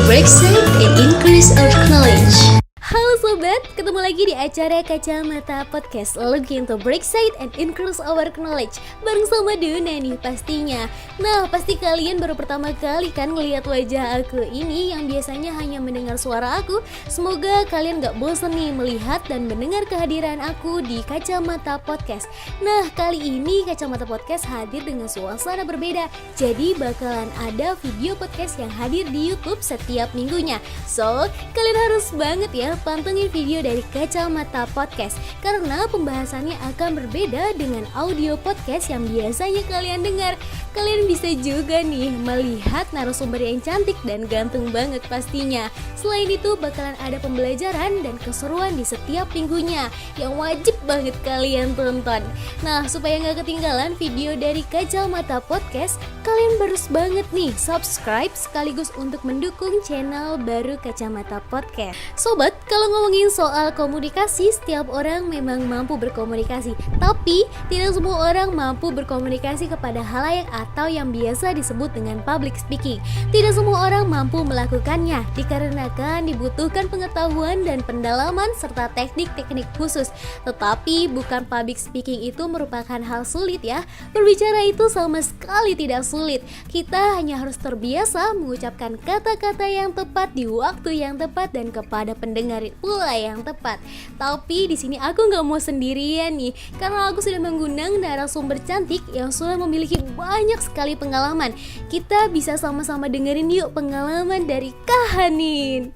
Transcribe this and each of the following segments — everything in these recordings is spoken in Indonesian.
Brexit and increase our knowledge. Halo sobat, ketemu lagi di acara Kacamata Podcast, looking to Brexit and increase our knowledge, bareng sama Dona nih pastinya. Nah, pasti kalian baru pertama kali kan ngelihat wajah aku ini yang biasanya hanya mendengar suara aku. Semoga kalian gak bosan nih melihat dan mendengar kehadiran aku di Kacamata Podcast. Nah, kali ini Kacamata Podcast hadir dengan suasana berbeda. Jadi bakalan ada video podcast yang hadir di YouTube setiap minggunya. So, kalian harus banget ya pantengin video dari Kacamata Podcast karena pembahasannya akan berbeda dengan audio podcast yang biasanya kalian dengar. Kalian bisa juga nih melihat narasumber yang cantik dan ganteng banget pastinya. Selain itu bakalan ada pembelajaran dan keseruan di setiap minggunya yang wajib banget kalian tonton. Nah, supaya gak ketinggalan video dari Kacamata Podcast, kalian harus banget nih subscribe sekaligus untuk mendukung channel baru Kacamata Podcast. Sobat, kalau ngomongin soal komunikasi, setiap orang memang mampu berkomunikasi, tapi tidak semua orang mampu berkomunikasi kepada halayak atau yang biasa disebut dengan public speaking. Tidak semua orang mampu melakukannya dikarenakan dibutuhkan pengetahuan dan pendalaman serta teknik-teknik khusus. Tetapi bukan public speaking itu merupakan hal sulit ya. Berbicara itu sama sekali tidak sulit. Kita hanya harus terbiasa mengucapkan kata-kata yang tepat di waktu yang tepat dan kepada pendengar pula yang tepat. Tapi di sini aku nggak mau sendirian nih, karena aku sudah mengundang narasumber cantik yang sudah memiliki banyak sekali pengalaman. Kita bisa sama-sama dengerin yuk pengalaman dari Kak Hanin.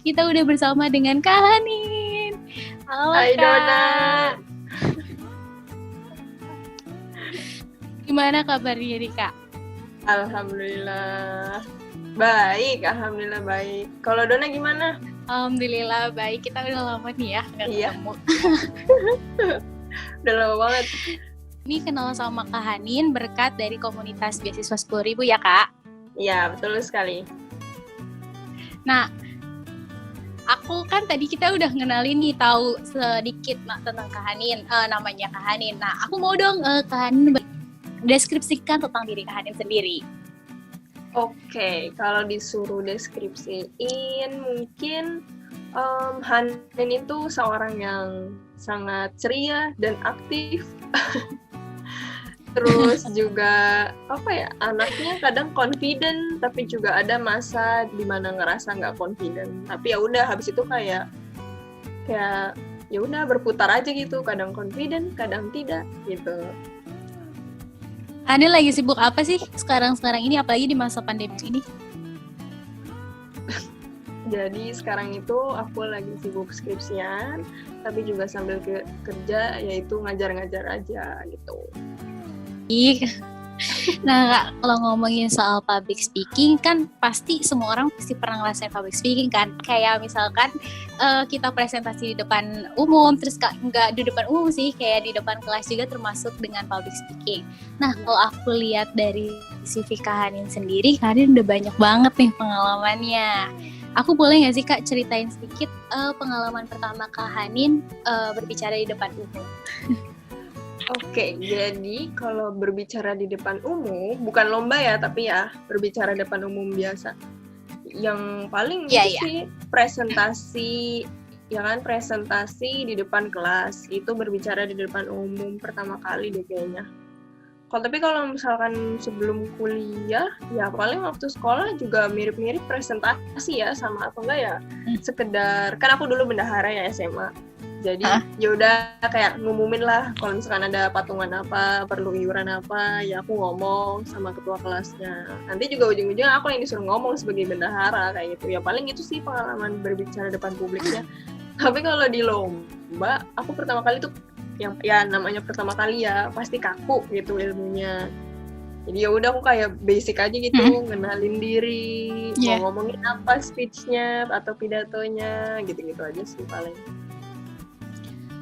Kita udah bersama dengan Kak Hanin. Halo Hai Kak. Dona. Gimana kabarnya nih Kak? Alhamdulillah baik. Kalau Dona gimana? Alhamdulillah baik. Kita udah lama nih ya gak ketemu. Udah lama banget. Ini kenal sama Kak Hanin berkat dari komunitas beasiswa 10.000 ya Kak? Iya, betul sekali. Nah, aku kan tadi kita udah ngenalin nih, tahu sedikit tentang Kak Hanin, namanya Kak Hanin. Nah, aku mau dong Kak Hanin deskripsikan tentang diri Kak Hanin sendiri. Oke, kalau disuruh deskripsiin mungkin Hanin itu seorang yang sangat ceria dan aktif. Terus juga anaknya kadang confident, tapi juga ada masa dimana ngerasa nggak confident. Tapi ya udah, habis itu kayak ya udah berputar aja gitu, kadang confident, kadang tidak gitu. Hanin lagi sibuk apa sih sekarang ini, apalagi di masa pandemi ini? Jadi sekarang itu aku lagi sibuk skripsian, tapi juga sambil kerja, yaitu ngajar-ngajar aja gitu. Nah Kak, kalau ngomongin soal public speaking kan pasti semua orang pasti pernah ngerasain public speaking kan. Kayak misalkan kita presentasi di depan umum, terus nggak di depan umum sih, kayak di depan kelas juga termasuk dengan public speaking. Nah kalau aku lihat dari CV Kak Hanin sendiri, Kak Hanin udah banyak banget nih pengalamannya. Aku boleh nggak sih Kak ceritain sedikit pengalaman pertama Kak Hanin berbicara di depan umum? Oke, jadi kalau berbicara di depan umum, bukan lomba ya, tapi ya berbicara di depan umum biasa. Yang paling sih presentasi, ya kan, presentasi di depan kelas, itu berbicara di depan umum pertama kali deh kayaknya. Tapi kalau misalkan sebelum kuliah, ya paling waktu sekolah juga mirip-mirip presentasi ya, sama atau enggak ya, sekedar, kan aku dulu bendahara ya SMA. Jadi ya udah kayak ngumumin lah kalau misalkan ada patungan apa, perlu iuran apa, ya aku ngomong sama ketua kelasnya. Nanti juga ujung-ujungnya aku yang disuruh ngomong sebagai bendahara kayak gitu. Ya paling itu sih pengalaman berbicara depan publiknya. Tapi kalau di lomba, aku pertama kali tuh yang ya namanya pertama kali ya pasti kaku gitu ilmunya. Jadi ya udah aku kayak basic aja gitu, ngenalin diri, mau ngomongin apa speech-nya atau pidatonya, gitu-gitu aja sih paling.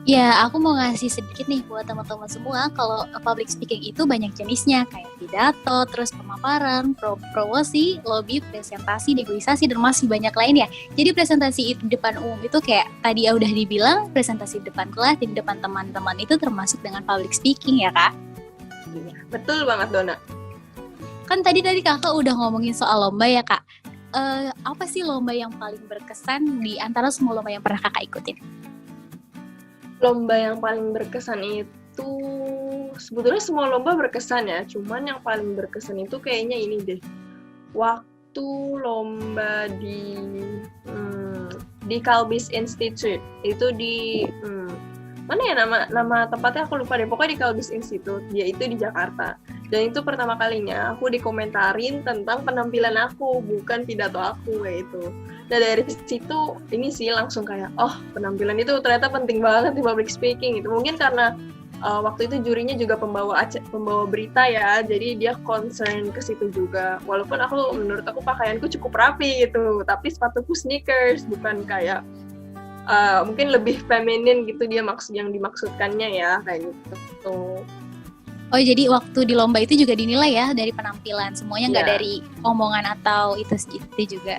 Ya, aku mau ngasih sedikit nih buat teman-teman semua, kalau public speaking itu banyak jenisnya, kayak pidato, terus pemaparan, promosi, lobby, presentasi, negosiasi, dan masih banyak lain ya. Jadi presentasi itu di depan umum itu kayak tadi udah dibilang, presentasi di depan kelas, di depan teman-teman itu termasuk dengan public speaking ya Kak? Betul banget Dona. Kan tadi kakak udah ngomongin soal lomba ya Kak. apa sih lomba yang paling berkesan di antara semua lomba yang pernah kakak ikutin? Lomba yang paling berkesan itu sebetulnya semua lomba berkesan ya, cuman yang paling berkesan itu kayaknya ini deh. Waktu lomba di Kalbis Institute itu di mana ya nama tempatnya aku lupa deh, pokoknya di Kalbis Institute, dia itu di Jakarta. Dan itu pertama kalinya aku dikomentarin tentang penampilan aku, bukan pidato aku kayak itu. Nah dari situ ini sih langsung kayak penampilan itu ternyata penting banget di public speaking itu. Mungkin karena waktu itu jurinya juga pembawa berita ya, jadi dia concern ke situ juga. Walaupun menurut aku pakaianku cukup rapi gitu, tapi sepatuku sneakers, bukan kayak mungkin lebih feminin gitu dia yang dimaksudkannya ya kayak gitu. Oh jadi waktu di lomba itu juga dinilai ya dari penampilan, semuanya nggak dari omongan atau itu juga.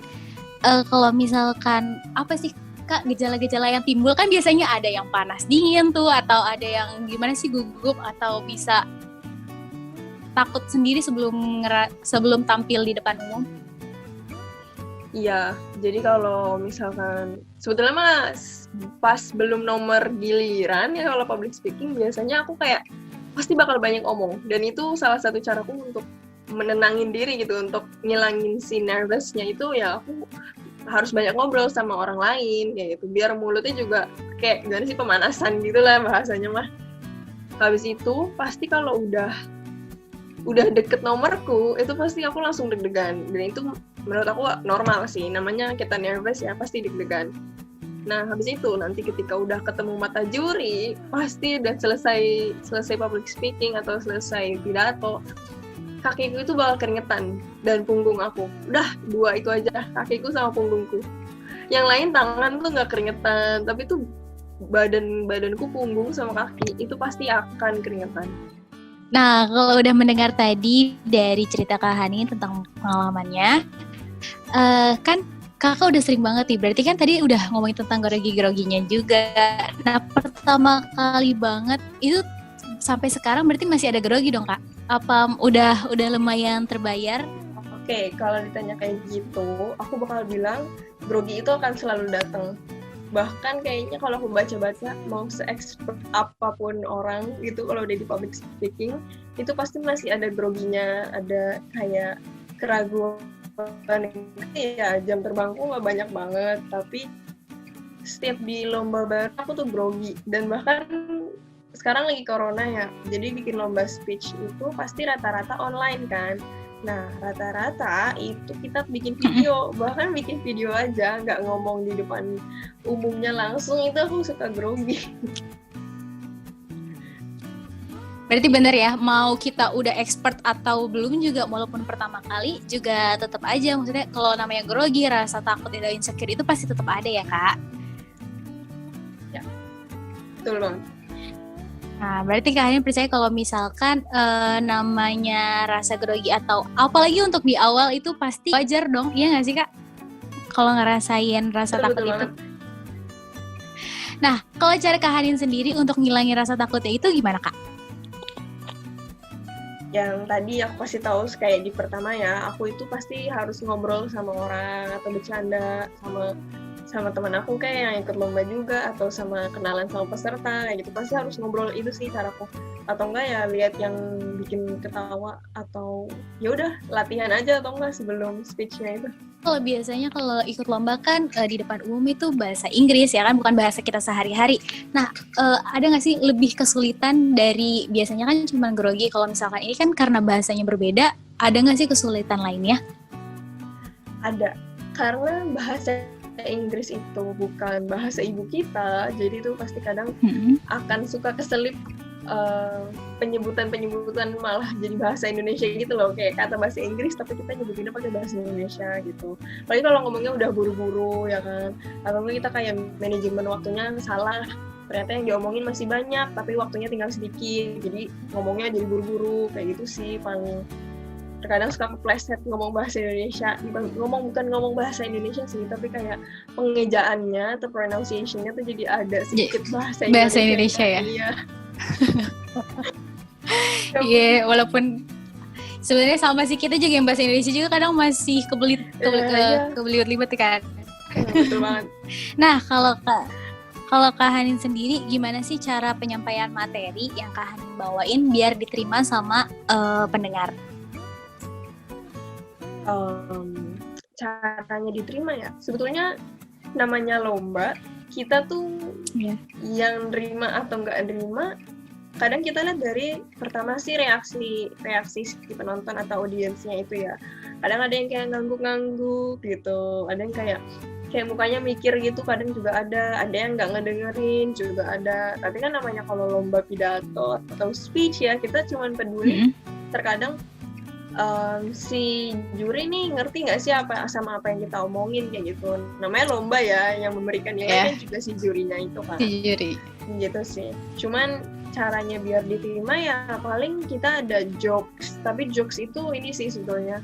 Kalau misalkan apa sih Kak gejala-gejala yang timbul, kan biasanya ada yang panas dingin tuh, atau ada yang gimana sih gugup atau bisa takut sendiri sebelum tampil di depan umum? Iya, jadi kalau misalkan sebetulnya mah pas belum nomor giliran ya kalau public speaking biasanya aku kayak pasti bakal banyak omong, dan itu salah satu caraku untuk menenangin diri gitu, untuk ngilangin si nervousnya itu ya aku harus banyak ngobrol sama orang lain kayak gitu, biar mulutnya juga kayak gimana sih, pemanasan gitu lah bahasanya mah. Habis itu pasti kalau udah deket nomorku itu pasti aku langsung deg-degan, dan itu menurut aku normal sih, namanya kita nervous ya, pasti deg-degan. Nah habis itu nanti ketika udah ketemu mata juri, pasti udah selesai public speaking atau selesai pidato, kakiku itu bakal keringetan, dan punggung aku. Udah, 2 itu aja, kakiku sama punggungku. Yang lain tangan tuh nggak keringetan, tapi tuh badanku, punggung sama kaki itu pasti akan keringetan. Nah, kalau udah mendengar tadi dari cerita Kak Hani tentang pengalamannya, kan kakak udah sering banget nih, berarti kan tadi udah ngomongin tentang grogi-groginya juga. Nah, pertama kali banget itu sampai sekarang berarti masih ada grogi dong Kak? Apa udah lumayan terbayar? Oke, kalau ditanya kayak gitu, aku bakal bilang grogi itu akan selalu datang. Bahkan kayaknya kalau aku baca-baca, mau se-expert apapun orang gitu, kalau udah di public speaking, itu pasti masih ada groginya, ada kayak keraguan. Ya, jam terbangku nggak banyak banget, tapi setiap di lomba baru aku tuh grogi. Dan bahkan sekarang lagi corona ya, jadi bikin lomba speech itu pasti rata-rata online kan. Nah rata-rata itu kita bikin video, bahkan bikin video aja nggak ngomong di depan umumnya langsung, itu aku suka grogi. Berarti bener ya, mau kita udah expert atau belum juga, walaupun pertama kali juga tetap aja, maksudnya kalau namanya grogi, rasa takut dan insecure itu pasti tetap ada ya Kak? Ya, betul banget. Nah, berarti Kak Hani percaya kalau misalkan namanya rasa grogi atau apalagi untuk di awal itu pasti wajar dong, iya nggak sih Kak? Kalau ngerasain rasa takut itu. Banget. Nah, kalau cara Kak Hani sendiri untuk ngilangin rasa takutnya itu gimana Kak? Yang tadi aku kasih tahu kayak di pertama ya, aku itu pasti harus ngobrol sama orang atau bercanda sama teman aku kayak yang ikut lomba juga, atau sama kenalan sama peserta kayak gitu, pasti harus ngobrol. Itu sih caraku. Atau enggak ya lihat yang bikin ketawa, atau ya udah latihan aja atau enggak sebelum speech-nya itu. Kalau biasanya kalau ikut lomba kan di depan umum itu bahasa Inggris ya kan, bukan bahasa kita sehari-hari. Nah, ada nggak sih lebih kesulitan dari biasanya kan cuma grogi, kalau misalkan ini kan karena bahasanya berbeda, ada nggak sih kesulitan lainnya? Ada, karena bahasa Inggris itu bukan bahasa ibu kita, jadi itu pasti kadang akan suka keselip penyebutan malah jadi bahasa Indonesia gitu loh, kayak kata bahasa Inggris tapi kita nyebutinnya pakai bahasa Indonesia gitu. Apalagi kalau ngomongnya udah buru-buru ya kan, atau kita kayak manajemen waktunya salah, ternyata yang diomongin masih banyak tapi waktunya tinggal sedikit, jadi ngomongnya jadi buru-buru kayak gitu sih. Paling terkadang suka kepleset ngomong bahasa Indonesia, bukan ngomong bahasa Indonesia sih, tapi kayak pengejaannya atau pronunciation-nya tuh jadi ada sedikit bahasa Indonesia ya. Iya. Iya, walaupun Sebenarnya sama sih, kita juga yang bahasa Indonesia juga kadang masih kebelit-libet kan. Betul banget. Nah, kalau Kak Hanin sendiri, gimana sih cara penyampaian materi yang Kak Hanin bawain biar diterima sama pendengar? Caranya diterima ya, sebetulnya namanya lomba, kita tuh yang nerima atau nggak nerima, kadang kita lihat dari pertama sih reaksi si penonton atau audiensnya itu ya. Kadang ada yang kayak ngangguk-ngangguk gitu, ada yang kayak mukanya mikir gitu, kadang juga ada yang nggak ngedengerin juga ada. Tapi kan namanya kalau lomba pidato atau speech ya, kita cuman peduli terkadang si juri nih ngerti nggak sih sama apa yang kita omongin kayak gitu. Namanya lomba ya, yang memberikan nilai kan juga si jurinya itu kan. Si juri. Gitu sih. Cuman caranya biar diterima ya paling kita ada jokes. Tapi jokes itu ini sih sebetulnya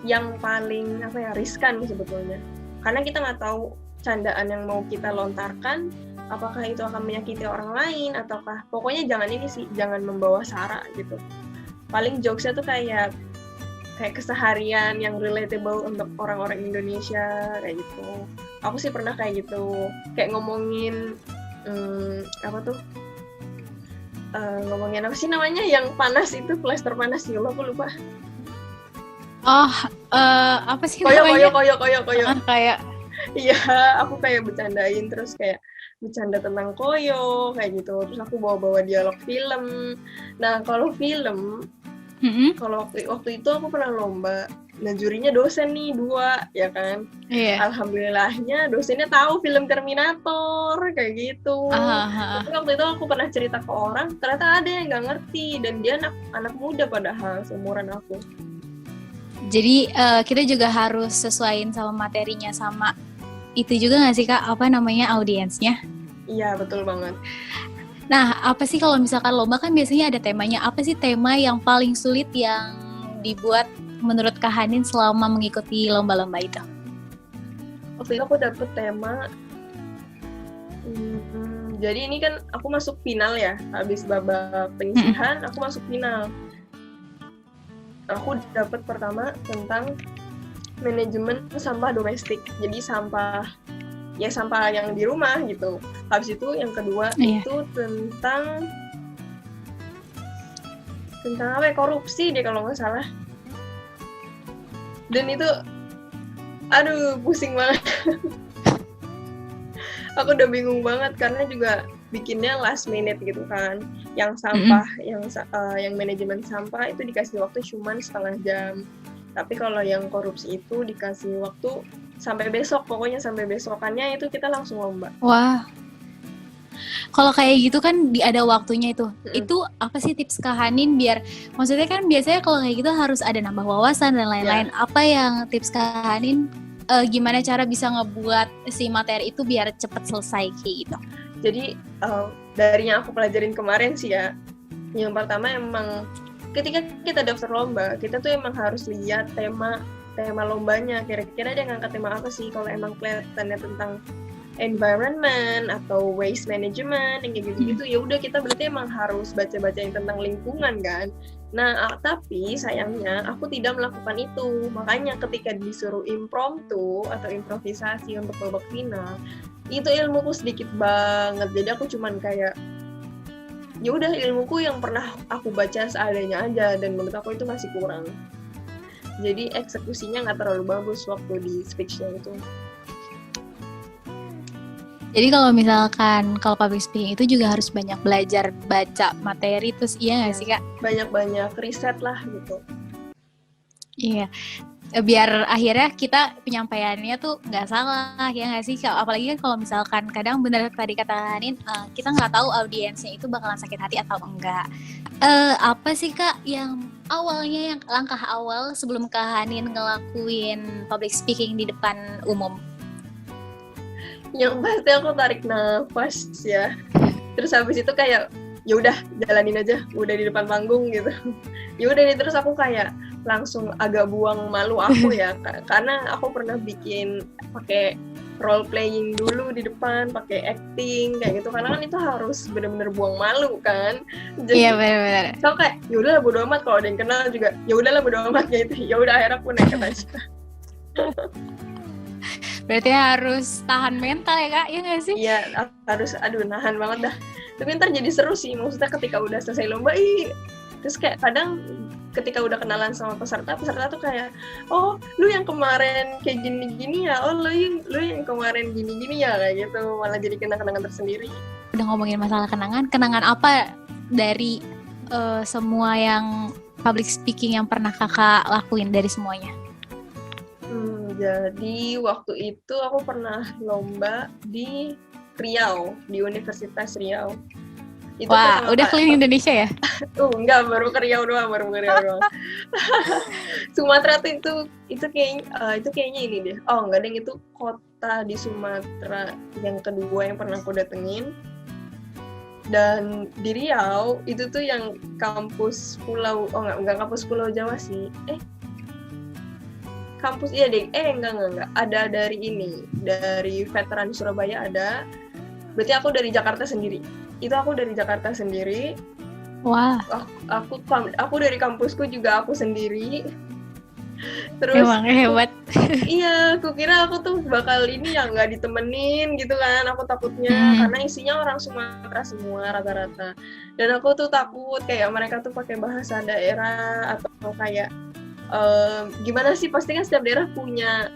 yang paling riskan sebetulnya. Karena kita nggak tahu candaan yang mau kita lontarkan apakah itu akan menyakiti orang lain ataukah, pokoknya jangan membawa sara gitu. Paling jokesnya tuh kayak keseharian yang relatable untuk orang-orang Indonesia kayak gitu. Aku sih pernah kayak gitu, kayak ngomongin ngomongin apa sih namanya yang panas itu, plester panas ya, aku lupa. Apa sih namanya? Koyo. Kayak iya, aku kayak bercandain, terus kayak bercanda tentang koyo kayak gitu. Terus aku bawa dialog film. Nah kalau film, kalau waktu itu aku pernah lomba, nah jurinya dosen nih 2 ya kan. Alhamdulillahnya dosennya tahu film Terminator kayak gitu. Tapi waktu itu aku pernah cerita ke orang, ternyata ada yang nggak ngerti, dan dia anak muda padahal seumuran aku. Jadi kita juga harus sesuaiin sama materinya, sama itu juga nggak sih Kak, audiensnya? Iya betul banget. Nah, apa sih kalau misalkan lomba kan biasanya ada temanya. Apa sih tema yang paling sulit yang dibuat menurut Kak Hanin selama mengikuti lomba-lomba itu? Waktu itu aku dapet tema, jadi ini kan aku masuk final ya, habis babak penyisihan aku masuk final. Aku dapet pertama tentang manajemen sampah domestik, jadi sampah yang di rumah gitu. Habis itu yang kedua itu tentang korupsi deh kalau nggak salah. Dan itu aduh pusing banget. Aku udah bingung banget karena juga bikinnya last minute gitu kan. Yang sampah, yang manajemen sampah itu dikasih waktu cuma setengah jam. Tapi kalau yang korupsi itu dikasih waktu sampai besok, pokoknya sampai besokannya itu kita langsung lomba. Wah. Kalau kayak gitu kan ada waktunya itu. Itu apa sih tips Kak Hanin biar, maksudnya kan biasanya kalau kayak gitu harus ada nambah wawasan dan lain-lain. Apa yang tips Kak Hanin, gimana cara bisa ngebuat si materi itu biar cepet selesai kayak gitu? Jadi dari yang aku pelajarin kemarin sih ya, yang pertama emang ketika kita daftar lomba, kita tuh emang harus lihat tema lombanya. Kira-kira dia ngangkat tema apa sih? Kalau emang kelihatannya tentang environment atau waste management yang kayak gitu-gitu, ya udah kita berarti emang harus baca-bacain tentang lingkungan kan. Nah, tapi sayangnya aku tidak melakukan itu. Makanya ketika disuruh impromptu atau improvisasi untuk babak final, itu ilmuku sedikit banget. Jadi aku cuman kayak ya udah ilmuku yang pernah aku baca seadanya aja, dan menurut aku itu masih kurang. Jadi eksekusinya nggak terlalu bagus waktu di speech-nya itu. Jadi kalau public speaking itu juga harus banyak belajar baca materi, terus iya nggak sih Kak? Banyak riset lah gitu. Iya, biar akhirnya kita penyampaiannya tuh nggak salah, ya nggak sih? Apalagi kan kalau misalkan kadang bener tadi kata Hanin, kita nggak tahu audiensnya itu bakalan sakit hati atau enggak. Apa sih Kak yang awalnya, yang langkah awal sebelum Kak Hanin ngelakuin public speaking di depan umum? Yang pasti aku tarik nafas ya. Terus habis itu kayak ya udah jalanin aja, udah di depan panggung gitu. Ya udah nih, terus aku kayak langsung agak buang malu aku ya, karena aku pernah bikin pakai role playing dulu di depan, pakai acting kayak gitu, karena kan itu harus benar-benar buang malu kan. Jadi Iya benar-benar. so kayak ya udahlah bodo amat, kalau ada yang kenal juga ya udahlah bodo amat kayak gitu. Ya udah akhirnya aku nekat aja. Berarti harus tahan mental ya Kak, ya nggak sih? Iya, harus nahan banget dah. Tapi ntar jadi seru sih, maksudnya ketika udah selesai lomba, terus kayak kadang ketika udah kenalan sama peserta tuh kayak, oh lu yang kemarin kayak gini-gini ya, oh lu yang kemarin gini-gini ya, kayak gitu, malah jadi kenang-kenangan tersendiri. Udah ngomongin masalah kenangan apa dari semua yang public speaking yang pernah Kakak lakuin dari semuanya? Jadi waktu itu aku pernah lomba di Riau, di Universitas Riau. Itu wah, udah keliling Indonesia ya? Enggak, baru ke Riau doang. Sumatera tuh itu kayaknya ini deh. Oh, enggak deh, itu kota di Sumatera yang kedua yang pernah aku datengin. Dan di Riau itu tuh yang kampus pulau, enggak kampus Pulau Jawa sih. Kampus iya deh. Enggak. Ada dari veteran Surabaya ada. Berarti aku dari Jakarta sendiri. Wah. Aku dari kampusku juga aku sendiri. Terus emang hebat. Iya, aku kira aku tuh bakal ini yang nggak ditemenin gitu kan. Aku takutnya karena isinya orang Sumatera semua rata-rata. Dan aku tuh takut kayak mereka tuh pakai bahasa daerah atau kayak gimana sih, pasti kan setiap daerah punya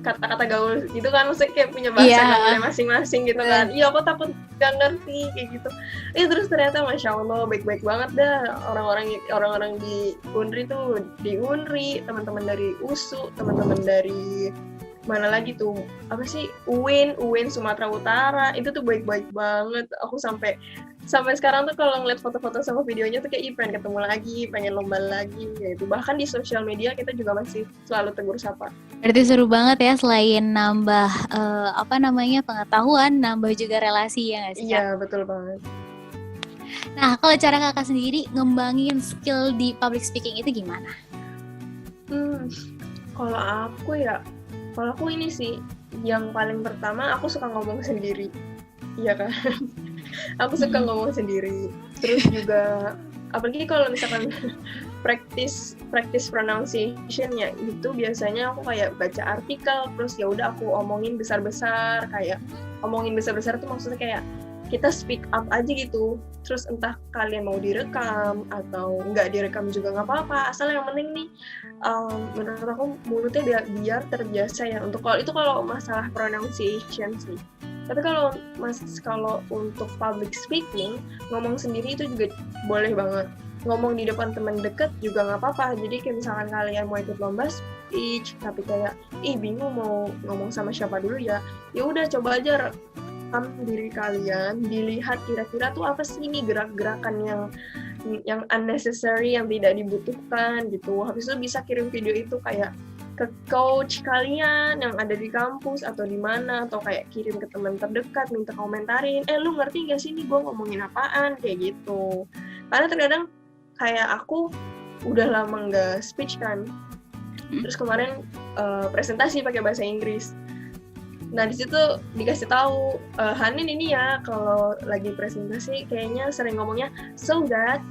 kata-kata gaul gitu kan, maksudnya kayak punya bahasa gaulnya masing-masing gitu kan. Iya, aku takut gak ngerti kayak gitu. Terus ternyata Masya Allah baik-baik banget dah orang-orang di Unri tuh, di Unri, teman-teman dari USU, teman-teman dari mana lagi tuh, apa sih, UIN Sumatera Utara, itu tuh baik-baik banget. Aku sampai sekarang tuh kalau ngeliat foto-foto sama videonya tuh kayak pengen ketemu lagi, pengen lomba lagi gitu. Bahkan di sosial media kita juga masih selalu tegur sapa. Berarti seru banget ya, selain nambah pengetahuan, nambah juga relasi ya nggak sih? Iya, betul banget. Nah, kalau cara Kakak sendiri ngembangin skill di public speaking itu gimana? Kalau aku ini sih, yang paling pertama aku suka ngomong sendiri. Iya kan? Aku suka ngomong sendiri. Terus juga apalagi kalau misalkan practice pronunciation ya, itu biasanya aku kayak baca artikel, terus ya udah aku omongin besar-besar. Kayak omongin besar-besar tuh maksudnya kayak kita speak up aja gitu. Terus entah kalian mau direkam atau nggak direkam juga nggak apa-apa, asal yang penting nih menurut aku mulutnya biar terbiasa ya. Kalau masalah pronunciation sih. Tapi kalau untuk public speaking, ngomong sendiri itu juga boleh banget. Ngomong di depan teman deket juga nggak apa-apa. Jadi kayak misalkan kalian mau ikut lomba speech, tapi kayak bingung mau ngomong sama siapa dulu ya udah coba aja rekam diri kalian, dilihat kira-kira tuh apa sih ini gerak-gerakan yang unnecessary, yang tidak dibutuhkan gitu. Habis itu bisa kirim video itu kayak ke coach kalian yang ada di kampus atau di mana, atau kayak kirim ke teman terdekat, minta komentarin, lu ngerti gak sih nih gue ngomongin apaan, kayak gitu. Karena terkadang kayak aku udah lama nggak speech kan, terus kemarin presentasi pakai bahasa Inggris. Nah di situ dikasih tahu, Hanin ini ya kalau lagi presentasi kayaknya sering ngomongnya so that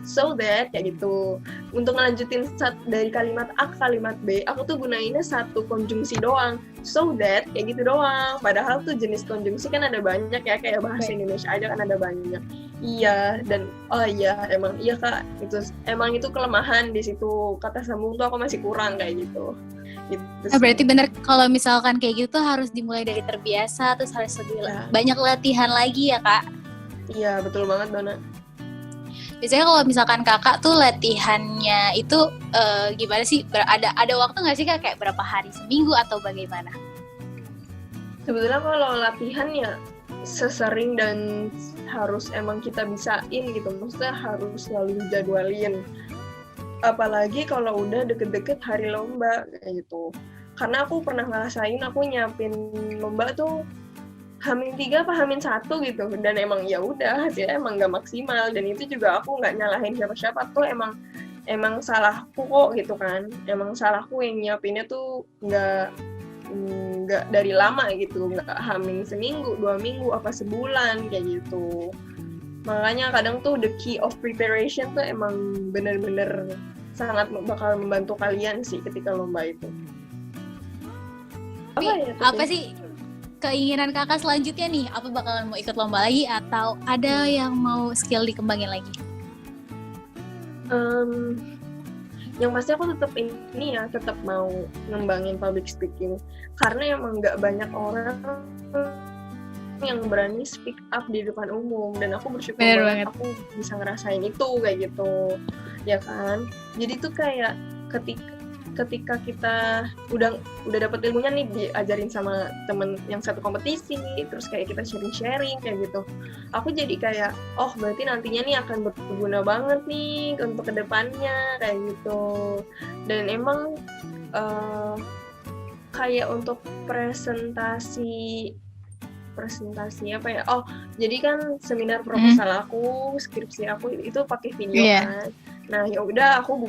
kayak gitu. Untuk ngelanjutin dari kalimat A ke kalimat B, aku tuh gunainnya satu konjungsi doang, so that kayak gitu doang. Padahal tuh jenis konjungsi kan ada banyak ya, kayak bahasa Indonesia aja kan ada banyak. Iya, dan emang iya Kak, emang itu kelemahan di situ, kata sambung tuh aku masih kurang kayak gitu. Nah, berarti bener kalau misalkan kayak gitu harus dimulai dari terbiasa, terus harus lebih banyak latihan lagi ya Kak? Iya, betul banget Dona. Biasanya kalau misalkan Kakak tuh latihannya itu gimana sih? Ada waktu nggak sih Kak, kayak berapa hari, seminggu atau bagaimana? Sebetulnya kalau latihan ya sesering dan harus emang kita bisain gitu, maksudnya harus selalu dijadwalin. Apalagi kalau udah deket-deket hari lomba kayak gitu. Karena aku pernah ngerasain aku nyiapin lomba tuh H-3 apa H-1 gitu, dan emang ya udah hasilnya emang nggak maksimal. Dan itu juga aku nggak nyalahin siapa-siapa, tuh emang salahku kok gitu kan. Emang salahku yang nyiapinnya tuh nggak nggak dari lama gitu, nggak hamil seminggu, 2 minggu, apa sebulan kayak gitu. Makanya kadang tuh the key of preparation tuh emang bener-bener sangat bakal membantu kalian sih ketika lomba itu. Apa sih keinginan kakak selanjutnya nih? Apa bakalan mau ikut lomba lagi atau ada yang mau skill dikembangin lagi? Yang pasti aku tetap mau ngembangin public speaking karena emang nggak banyak orang yang berani speak up di depan umum, dan aku bersyukur banget aku bisa ngerasain itu kayak gitu ya kan. Jadi tuh kayak ketika kita udah dapet ilmunya nih, diajarin sama temen yang satu kompetisi, terus kayak kita sharing kayak gitu, aku jadi kayak berarti nantinya nih akan berguna banget nih untuk kedepannya kayak gitu. Dan emang kayak untuk presentasi apa ya, jadi kan seminar proposal aku, skripsi aku itu pakai video kan. Nah ya udah aku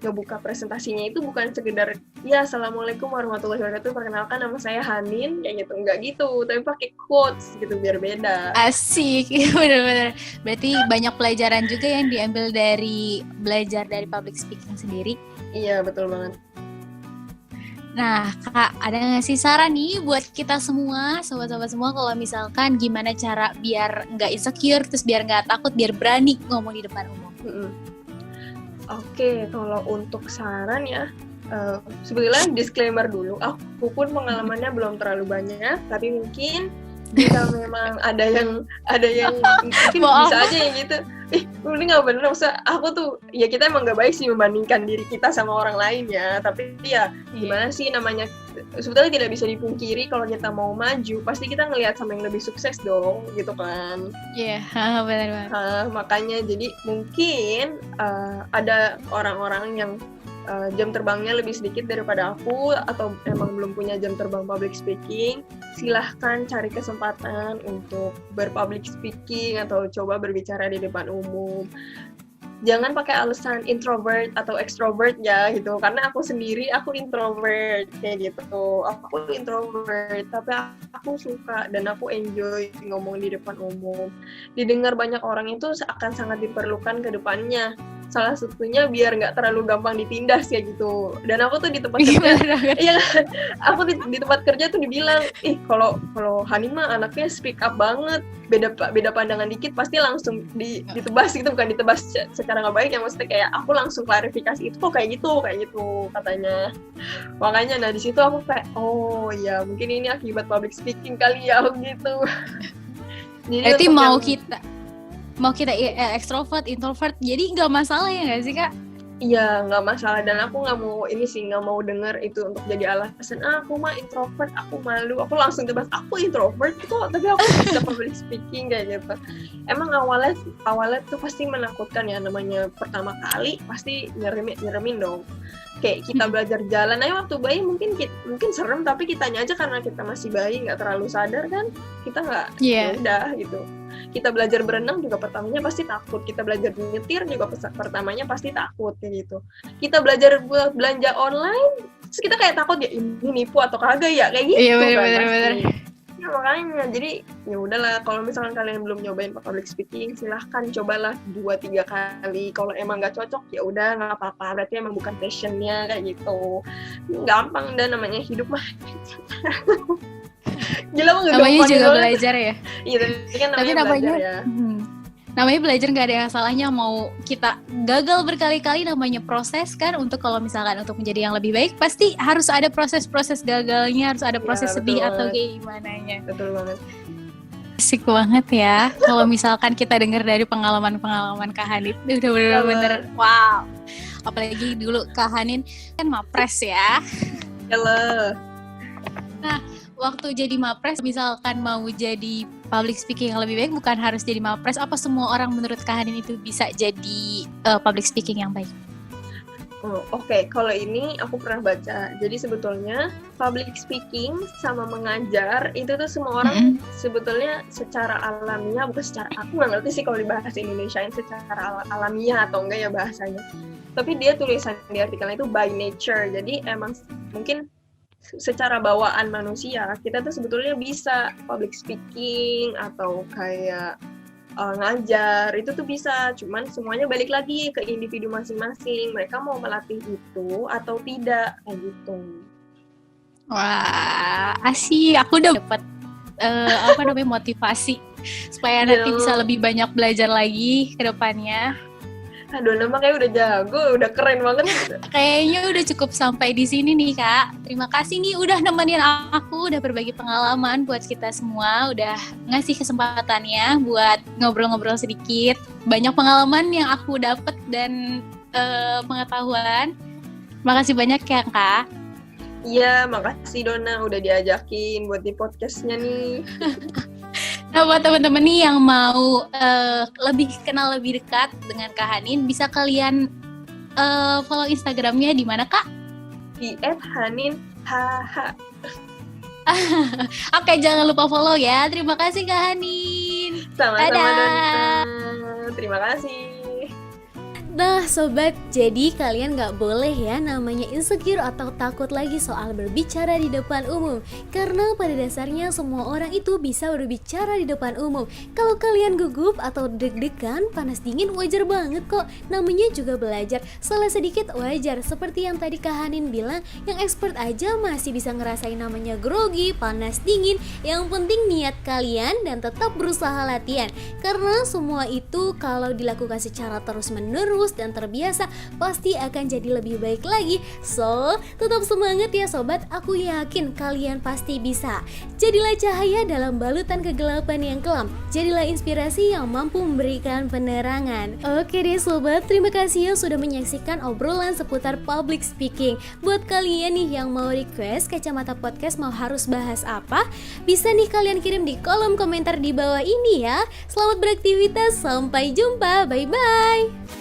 ngebuka presentasinya itu bukan sekedar ya assalamualaikum warahmatullahi wabarakatuh, perkenalkan nama saya Hanin kayak gitu, enggak gitu, tapi pakai quotes gitu biar beda. Asik. Bener-bener, berarti banyak pelajaran juga yang diambil dari belajar dari public speaking sendiri. Iya betul banget. Nah kak, ada nggak sih saran nih buat kita semua, sobat-sobat semua, kalau misalkan gimana cara biar nggak insecure, terus biar nggak takut, biar berani ngomong di depan umum? Oke, kalau untuk saran ya, sebetulnya disclaimer dulu, aku pun pengalamannya belum terlalu banyak, tapi mungkin jika memang ada yang mungkin bisa aja yang gitu, ini nggak bener, maksudnya aku tuh, ya kita emang nggak baik sih membandingkan diri kita sama orang lain ya, tapi ya gimana sih namanya, sebetulnya tidak bisa dipungkiri kalau kita mau maju, pasti kita ngelihat sama yang lebih sukses dong, gitu kan. Iya, benar banget. Makanya jadi mungkin ada orang-orang yang jam terbangnya lebih sedikit daripada aku, atau emang belum punya jam terbang public speaking, silahkan cari kesempatan untuk berpublic speaking atau coba berbicara di depan umum. Jangan pakai alasan introvert atau extrovert ya gitu, karena aku sendiri aku introvert kayak gitu. Aku introvert tapi aku suka dan aku enjoy ngomong di depan umum. Didengar banyak orang itu akan sangat diperlukan ke depannya. Salah satunya biar nggak terlalu gampang ditindas kayak gitu. Dan aku tuh di tempat kerja, iya kan? Aku di tempat kerja tuh dibilang, kalau Hani mah anaknya speak up banget, beda pandangan dikit pasti langsung ditebas gitu, bukan ditebas secara nggak baik ya, maksudnya kayak aku langsung klarifikasi itu kok kayak gitu katanya. Makanya di situ aku kayak ya mungkin ini akibat public speaking kali ya gitu. Jadi berarti mau kita extrovert, introvert, jadi nggak masalah ya nggak sih kak? Iya, nggak masalah, dan aku nggak mau dengar itu untuk jadi alasan aku mah introvert, aku malu, aku langsung tebas aku introvert kok, tapi aku bisa public speaking kayak gitu. Emang awalnya tuh pasti menakutkan ya, namanya pertama kali pasti nyeremin dong. Kayak kita belajar jalan aja waktu bayi mungkin serem, tapi kitanya aja karena kita masih bayi nggak terlalu sadar kan, kita nggak udah gitu. Kita belajar berenang juga pertamanya pasti takut, kita belajar nyetir juga pertamanya pasti takut kayak gitu. Kita belajar belanja online, terus kita kayak takut ya ini nipu atau kagak ya kayak gitu. Iya benar. Ya makanya jadi ya udahlah, kalau misalkan kalian belum nyobain public speaking, silahkan cobalah 2-3 kali. Kalau emang nggak cocok ya udah nggak apa-apa, berarti emang bukan passionnya kayak gitu. Gampang dan namanya hidup mah. Gila, namanya juga belajar ya. Iya, tapi namanya belajar ya. Namanya belajar, nggak ada yang salahnya mau kita gagal berkali-kali, namanya proses kan. Untuk kalau misalkan untuk menjadi yang lebih baik pasti harus ada proses gagalnya, harus ada proses sedih atau kayak gimana nya. Betul banget. Asik banget ya kalau misalkan kita dengar dari pengalaman Kak Hanin, udah bener-bener wow. Apalagi dulu Kak Hanin kan mapres ya. Halo. Nah, waktu jadi mapres, misalkan mau jadi public speaking yang lebih baik, bukan harus jadi mapres, apa semua orang menurut Kak Hanin itu bisa jadi public speaking yang baik? Oke. Kalau ini aku pernah baca. Jadi sebetulnya public speaking sama mengajar itu tuh semua orang sebetulnya secara alamiah, bukan secara, aku nggak ngerti sih kalau di bahasa Indonesia secara alamiah atau enggak ya bahasanya. Tapi dia tulisan di artikelnya itu by nature. Jadi emang mungkin secara bawaan manusia kita tuh sebetulnya bisa public speaking atau kayak ngajar, itu tuh bisa, cuman semuanya balik lagi ke individu masing-masing, mereka mau melatih itu atau tidak, kayak gitu. Wah, asik. Aku udah dapat motivasi supaya nanti bisa lebih banyak belajar lagi ke depannya. Aduh, nama kayak udah jago, udah keren banget. Kayaknya udah cukup sampai di sini nih, Kak. Terima kasih nih udah nemenin aku, udah berbagi pengalaman buat kita semua, udah ngasih kesempatannya buat ngobrol-ngobrol sedikit. Banyak pengalaman yang aku dapat dan pengetahuan. Makasih banyak ya, Kak. Iya, makasih Dona udah diajakin buat di podcastnya nih. Nah, buat teman-teman nih yang mau lebih kenal lebih dekat dengan Kak Hanin, bisa kalian follow Instagramnya di mana, Kak? Di @hanin_hh. Oke, jangan lupa follow ya. Terima kasih Kak Hanin. Sama-sama Dona. Terima kasih. Nah sobat, jadi kalian gak boleh ya namanya insecure atau takut lagi soal berbicara di depan umum. Karena pada dasarnya semua orang itu bisa berbicara di depan umum. Kalau kalian gugup atau deg-degan, panas dingin wajar banget kok. Namanya juga belajar, salah sedikit wajar. Seperti yang tadi Kak Hanin bilang, yang expert aja masih bisa ngerasain namanya grogi, panas dingin. Yang penting niat kalian dan tetap berusaha latihan. Karena semua itu kalau dilakukan secara terus-menerus dan terbiasa pasti akan jadi lebih baik lagi. So, tetap semangat ya sobat, aku yakin kalian pasti bisa. Jadilah cahaya dalam balutan kegelapan yang kelam. Jadilah inspirasi yang mampu memberikan penerangan. Oke deh sobat, terima kasih yang sudah menyaksikan obrolan seputar public speaking. Buat kalian nih yang mau request Kacamata Podcast mau harus bahas apa, bisa nih kalian kirim di kolom komentar di bawah ini ya. Selamat beraktivitas, sampai jumpa, bye-bye.